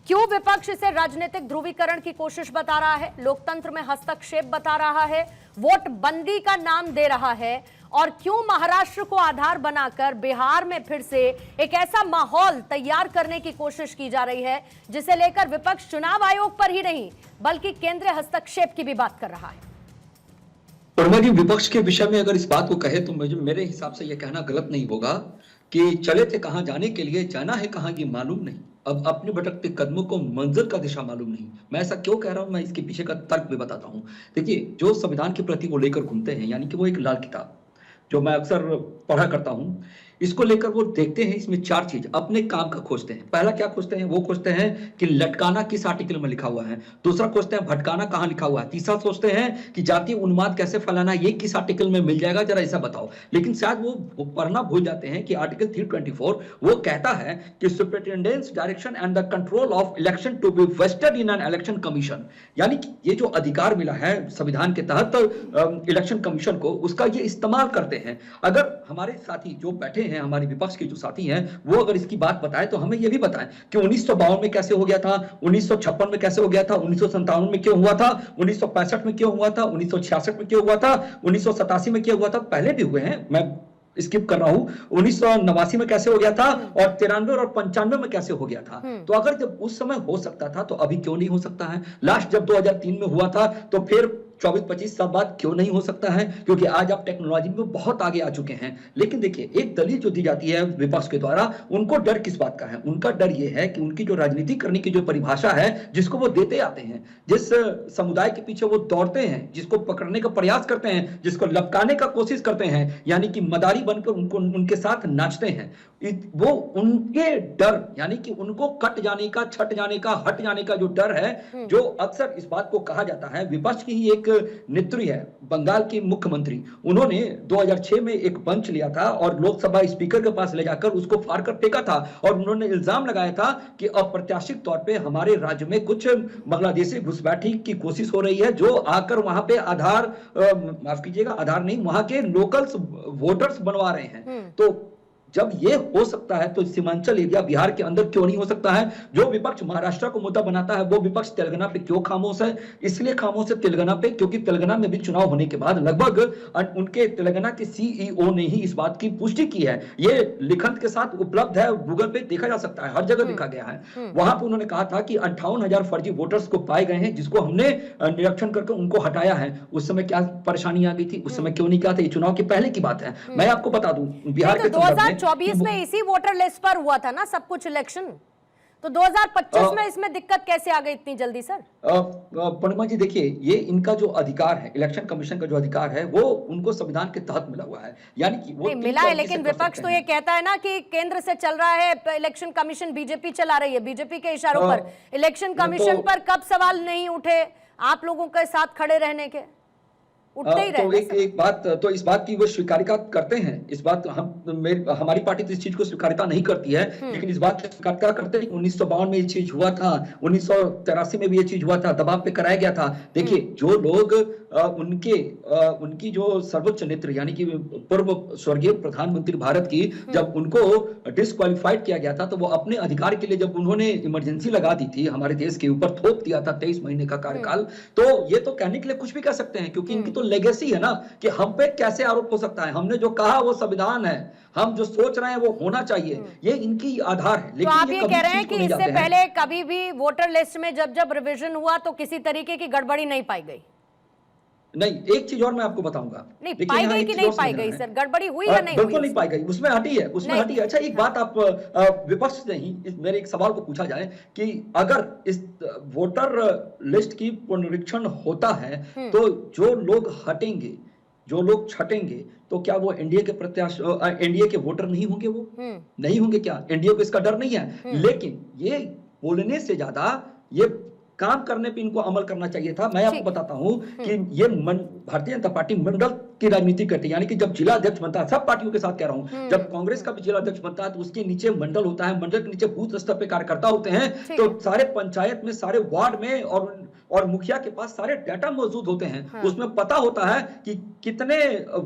क्यों विपक्ष इसे राजनीतिक ध्रुवीकरण की कोशिश बता रहा है, लोकतंत्र में हस्तक्षेप बता रहा है, वोट बंदी का नाम दे रहा है, और क्यों महाराष्ट्र को आधार बनाकर बिहार में फिर से एक ऐसा माहौल तैयार करने की कोशिश की जा रही है जिसे लेकर विपक्ष चुनाव आयोग पर ही नहीं बल्कि केंद्रीय हस्तक्षेप की भी बात कर रहा है। वर्मा जी, विपक्ष के विषय में अगर इस बात को कहे तो मेरे हिसाब से यह कहना गलत नहीं होगा कि चले थे कहां जाने के लिए, जाना है कहां ये मालूम नहीं, अब अपने भटकते कदमों को मंजिल का दिशा मालूम नहीं। मैं ऐसा क्यों कह रहा हूं, मैं इसके पीछे का तर्क भी बताता हूं। देखिए, जो संविधान के प्रति वो लेकर घूमते हैं, यानी कि वो एक लाल किताब जो मैं अक्सर पढ़ा करता हूं, इसको लेकर वो देखते हैं, इसमें चार चीज अपने काम का खोजते हैं। पहला क्या खोजते हैं? वो खोजते हैं कि लटकाना किस आर्टिकल में लिखा हुआ है। दूसरा खोजते हैं भटकाना कहां लिखा हुआ है। तीसरा सोचते हैं कि जातीय उन्माद कैसे फैलाना, ये किस आर्टिकल में मिल जाएगा, जरा ऐसा बताओ। लेकिन शायद वो पढ़ना भूल जाते हैं कि आर्टिकल 324 वो कहता है कि superintendence direction and the control of election to be vested in an election commission, यानी कि ये जो अधिकार मिला है संविधान के तहत इलेक्शन कमीशन को, उसका ये इस्तेमाल करते हैं। अगर हमारे साथी जो बैठे हैं, हमारे विपक्ष के जो साथी हैं, वो अगर इसकी बात बताएं तो हमें यह भी बताएं कि 1952 में कैसे हो गया था, 1956 में कैसे हो गया था, 1957 में क्यों हुआ था, 1965 में क्यों हुआ था, 1966 में क्यों हुआ था, 1987 में क्यों हुआ था, पहले भी हुए हैं, मैं स्किप कर रहा हूं, 1989 में कैसे हो गया था, और 93 और 95 में कैसे हो गया था। तो अगर जब उस समय हो सकता था तो अभी क्यों नहीं हो सकता है? लास्ट जब 2003 में हुआ था तो फिर 24-25 साल बाद क्यों नहीं हो सकता है? क्योंकि आज आप टेक्नोलॉजी में बहुत आगे आ चुके हैं। लेकिन देखिए, एक दलील जो दी जाती है विपक्ष के द्वारा, उनको डर किस बात का है? उनका डर यह है कि उनकी जो राजनीति करने की जो परिभाषा है, जिसको वो देते आते हैं, जिस समुदाय के पीछे वो दौड़ते हैं, जिसको पकड़ने का प्रयास करते हैं, जिसको लपकाने का कोशिश करते हैं, यानी कि मदारी बनकर उनको उनके साथ नाचते हैं, वो उनके डर, यानी कि उनको कट जाने का, छट जाने का, हट जाने का जो डर है, जो अक्सर इस बात को कहा जाता है, विपक्ष की ही एक नेत्री है, बंगाल की मुख्यमंत्री, उन्होंने 2006 में एक मंच लिया था और लोकसभा स्पीकर के पास ले जाकर उसको फाड़ कर फेंका था, और उन्होंने इल्जाम लगाया था कि अप्रत्याशित तौर पे हमारे राज्य में कुछ बांग्लादेशी घुसपैठी की कोशिश हो रही है, जो आकर वहां पे आधार, माफ कीजिएगा, आधार नहीं, वहां के लोकल्स वोटर्स बनवा रहे हैं। तो जब ये हो सकता है तो सीमांचल एरिया बिहार के अंदर क्यों नहीं हो सकता है? जो विपक्ष महाराष्ट्र को मुद्दा बनाता है, वो विपक्ष तेलंगाना पे क्यों खामोश है? इसलिए खामोश है तेलंगाना पे क्योंकि तेलंगाना में भी चुनाव होने के बाद लगभग उनके तेलंगाना के सीईओ ने ही इस बात की पुष्टि की है। ये लिखत के साथ उपलब्ध है, गूगल पे देखा जा सकता है, हर जगह लिखा गया है। वहां पर उन्होंने कहा था कि 58,000 फर्जी वोटर्स को पाए गए हैं, जिसको हमने निरीक्षण करके उनको हटाया है। उस समय क्या परेशानी आ गई थी, उस समय क्यों नहीं किया था? ये चुनाव के पहले की बात है। मैं आपको बता दूं, बिहार के 2024 में इसी वोटर लिस्ट पर हुआ था ना सब कुछ इलेक्शन, तो 2025 में इसमें दिक्कत कैसे आ गई इतनी जल्दी सर? पूर्णिमा जी, देखिए, ये इनका जो अधिकार है, इलेक्शन कमीशन का जो अधिकार है, वो उनको संविधान के तहत मिला हुआ है, यानी कि वो मिला है। लेकिन विपक्ष तो ये कहता है ना कि केंद्र से चल रहा है इलेक्शन कमीशन, बीजेपी चला रही है, बीजेपी के इशारों पर इलेक्शन कमीशन पर कब सवाल नहीं उठे आप लोगों के साथ खड़े रहने के? उठते ही तो एक बात, तो इस बात की वो स्वीकारिता करते हैं, इस बात हमारी पार्टी तो इस चीज को स्वीकारिता नहीं करती है, लेकिन इस बात की स्वीकारिता करते हैं कि 1952 में ये चीज हुआ था, 1983 में भी ये चीज हुआ था, दबाव पे कराया गया था। देखिए, जो लोग उनकी जो सर्वोच्च नेत्री, यानी कि पूर्व स्वर्गीय प्रधानमंत्री भारत की, जब उनको डिस्क्वालिफाइड किया गया था, तो वो अपने अधिकार के लिए जब उन्होंने इमरजेंसी लगा दी थी, हमारे देश के ऊपर थोप दिया था 23 महीने का कार्यकाल, तो ये तो कहने के लिए कुछ भी कह सकते हैं, क्योंकि इनकी तो लेगेसी है ना कि हम पे कैसे आरोप हो सकता है। हमने जो कहा वो संविधान है, हम जो सोच रहे हैं वो होना चाहिए, ये इनकी आधार है। लेकिन तो आप ये कह रहे हैं कि इससे पहले कभी भी वोटर लिस्ट में जब रिवीजन हुआ तो किसी तरीके की गड़बड़ी नहीं पाई गई? नहीं, एक चीज और मैं आपको बताऊंगा। नहीं पाई गई कि नहीं पाई गई सर? गड़बड़ी हुई या नहीं? बिल्कुल नहीं पाई गई, उसमें हटी है, उसमें हटी है। अच्छा, एक बात आप विपक्ष से ही मेरे एक सवाल को पूछा जाए कि अगर इस वोटर लिस्ट की पुनरीक्षण होता है तो जो लोग हटेंगे, जो लोग छटेंगे, तो क्या वो एनडीए के प्रत्याशी, एनडीए के वोटर नहीं होंगे? वो नहीं होंगे क्या? एनडीए को इसका डर नहीं है? लेकिन ये बोलने से ज्यादा ये काम करने पे इनको अमल करना चाहिए था। मैं आपको बताता हूं कि ये भारतीय जनता पार्टी मंडल की राजनीति करती है, यानी कि जब जिला अध्यक्ष बनता है, सब पार्टियों के साथ कह रहा हूं, जब कांग्रेस का भी जिला अध्यक्ष बनता है तो उसके नीचे मंडल होता है, मंडल के नीचे बूथ स्तर पे कार्यकर्ता होते हैं, तो सारे पंचायत में, सारे वार्ड में और मुखिया के पास सारे डाटा मौजूद होते हैं। उसमें पता होता है कि कितने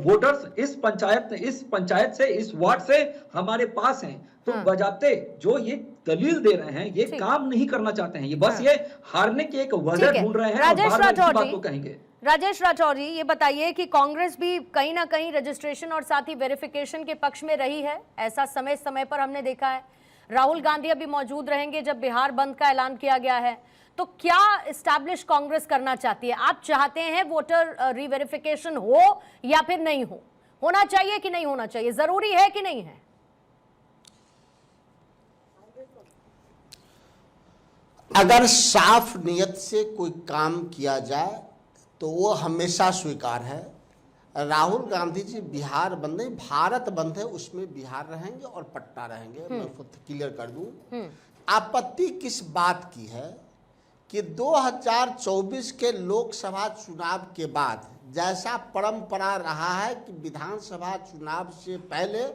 वोटर्स इस पंचायत से, इस वार्ड से हमारे पास हैं। तो बजाते जो ये दलील दे रहे हैं, ये ठीक। काम नहीं करना चाहते हैं, ये बस हाँ। ये हारने की एक ठीक वजह है। ढूंढ रहे हैं और राजेश बार-बार इसी राठौर बात जी, को कहेंगे। राजेश राठौर जी, ये बताइए कि कांग्रेस भी कहीं ना कहीं रजिस्ट्रेशन और साथ ही वेरिफिकेशन के पक्ष में रही है, ऐसा समय समय पर हमने देखा है। राहुल गांधी अभी मौजूद रहेंगे जब बिहार बंद का ऐलान किया गया है, तो क्या एस्टैब्लिश कांग्रेस करना चाहती है? आप चाहते हैं वोटर रीवेरिफिकेशन हो या फिर नहीं हो? होना चाहिए कि नहीं होना चाहिए? जरूरी है कि नहीं है? अगर साफ नियत से कोई काम किया जाए तो वो हमेशा स्वीकार है। राहुल गांधी जी बिहार बंद नहीं, भारत बंद है, उसमें बिहार रहेंगे और पटना रहेंगे। मैं उसको क्लियर कर दूं। आपत्ति किस बात की है कि 2024 के लोकसभा चुनाव के बाद जैसा परंपरा रहा है कि विधानसभा चुनाव से पहले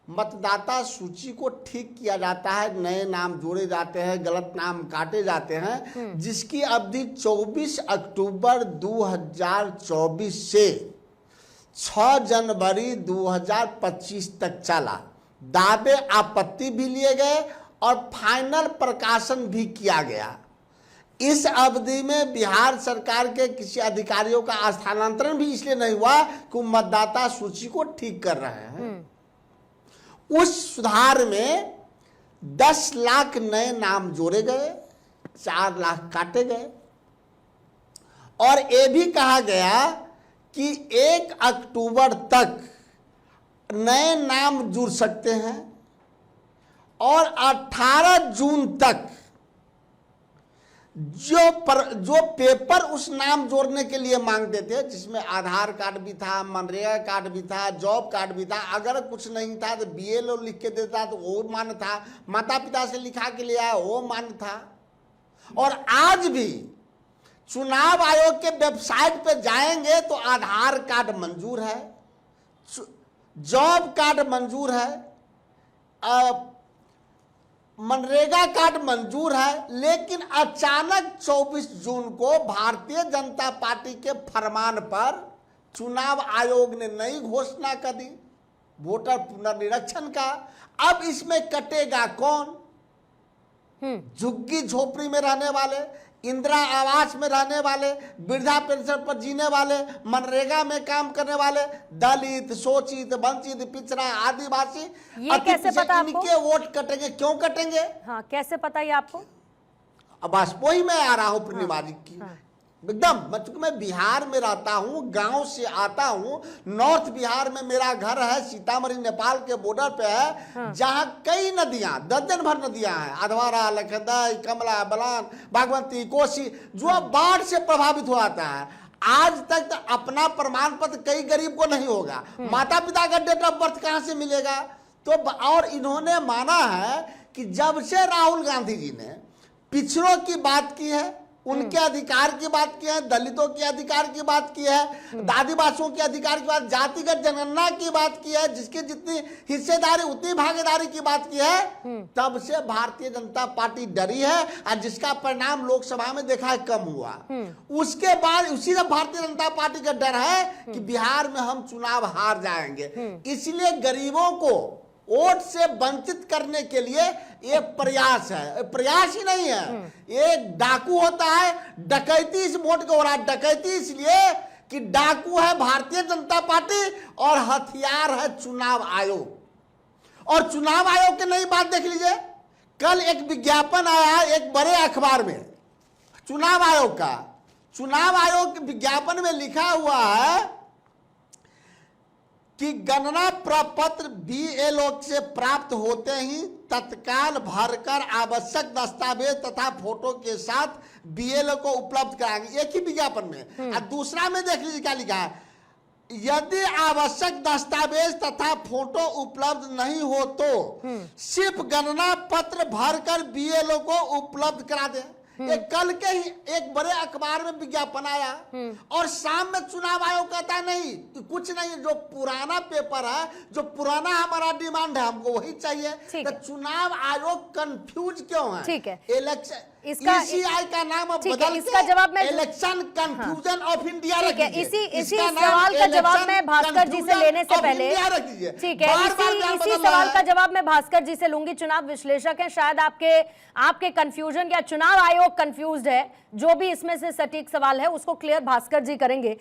मतदाता सूची को ठीक किया जाता है, नए नाम जोड़े जाते हैं, गलत नाम काटे जाते हैं, जिसकी अवधि 24 अक्टूबर 2024 से 6 जनवरी 2025 तक चला। दावे आपत्ति भी लिए गए और फाइनल प्रकाशन भी किया गया। इस अवधि में बिहार सरकार के किसी अधिकारियों का स्थानांतरण भी इसलिए नहीं हुआ कि मतदाता सूची को ठीक कर रहे हैं। उस सुधार में 10 लाख नए नाम जोड़े गए, 4 लाख काटे गए और ये भी कहा गया कि 1 अक्टूबर तक नए नाम जुड़ सकते हैं और 18 जून तक जो पेपर उस नाम जोड़ने के लिए मांगते थे, जिसमें आधार कार्ड भी था, मनरेगा कार्ड भी था, जॉब कार्ड भी था, अगर कुछ नहीं था तो बीएलओ लिख के देता तो वो मान्य था, माता पिता से लिखा के लिए आया वो मान्य था। और आज भी चुनाव आयोग के वेबसाइट पे जाएंगे तो आधार कार्ड मंजूर है, जॉब कार्ड मंजूर है, मनरेगा कार्ड मंजूर है। लेकिन अचानक 24 जून को भारतीय जनता पार्टी के फरमान पर चुनाव आयोग ने नई घोषणा कर दी वोटर पुनर्निरीक्षण का। अब इसमें कटेगा कौन? झुग्गी झोपड़ी में रहने वाले, इंदिरा आवास में रहने वाले, वृद्धा पेंशन पर जीने वाले, मनरेगा में काम करने वाले, दलित, शोषित, वंचित, पिछड़ा, आदिवासी। ये कैसे पता आपको? इनके वोट कटेंगे। क्यों कटेंगे? हाँ, कैसे पता ये आपको? अब बस वही मैं आ रहा हूं पूर्णिमा जी की। एकदम मैं बिहार में रहता हूं, गांव से आता हूं, नॉर्थ बिहार में मेरा घर है, सीतामढ़ी नेपाल के बॉर्डर पे है, जहां कई नदियां, दर्जन भर नदियां हैं, अधवारा, लखनदई, कमला, बलान, बागमती, कोसी, जो बाढ़ से प्रभावित हो जाता है। आज तक तो अपना प्रमाण पत्र कई गरीब को नहीं होगा, माता पिता का डेट ऑफ बर्थ कहां से मिलेगा? तो और इन्होंने माना है कि जब से राहुल गांधी जी ने पिछड़ों की बात की है, उनके अधिकार की बात की है, दलितों के अधिकार की बात की है, आदिवासियों के अधिकार की बात, जातिगत जनगणना की बात की है, जिसकी जितनी हिस्सेदारी उतनी भागीदारी की बात की है, तब से भारतीय जनता पार्टी डरी है और जिसका परिणाम लोकसभा में देखा है कम हुआ। उसके बाद उसी से भारतीय जनता पार्टी का डर है कि बिहार में हम चुनाव हार जाएंगे, इसलिए गरीबों को वोट से वंचित करने के लिए ये प्रयास है। प्रयास ही नहीं है, एक डाकू होता है, डकैती इस वोट को हो रहा है। डकैती इसलिए कि डाकू है भारतीय जनता पार्टी और हथियार है चुनाव आयोग। और चुनाव आयोग की नई बात देख लीजिए, कल एक विज्ञापन आया है एक बड़े अखबार में चुनाव आयोग का। चुनाव आयोग के विज्ञापन में लिखा हुआ है कि गणना प्रपत्र बीएलओ से प्राप्त होते ही तत्काल भरकर आवश्यक दस्तावेज तथा फोटो के साथ बीएलओ को उपलब्ध कराएंगे। एक ही विज्ञापन में। और दूसरा में देख लीजिए क्या लिखा है, यदि आवश्यक दस्तावेज तथा फोटो उपलब्ध नहीं हो तो सिर्फ गणना पत्र भरकर बीएलओ को उपलब्ध करा दे। ये कल के ही एक बड़े अखबार में विज्ञापन आया और शाम में चुनाव आयोग कहता नहीं, कुछ नहीं, जो पुराना पेपर है, जो पुराना हमारा डिमांड है, हमको वही चाहिए। तो चुनाव आयोग कंफ्यूज क्यों है? ठीक है। इसका ECI का नाम अब ठीक है, बदल इसका के जवाब मैं इलेक्शन कंफ्यूजन ऑफ इंडिया ठीक है, रख दीजिए। इसी इसका नाम सवाल का जवाब इलेक्शन मैं भास्कर जी से कंफ्यूजन लेने से ऑफ पहले इंडिया रख दीजिए। ठीक है, बार-बार नाम इसी बदल रहा सवाल है। का जवाब मैं भास्कर जी से लूंगी। चुनाव विश्लेषक हैं, शायद आपके कंफ्यूजन या चुनाव आयोग कंफ्यूज्ड है, जो भी इसमें से सटीक सवाल है उसको क्लियर भास्कर जी करेंगे।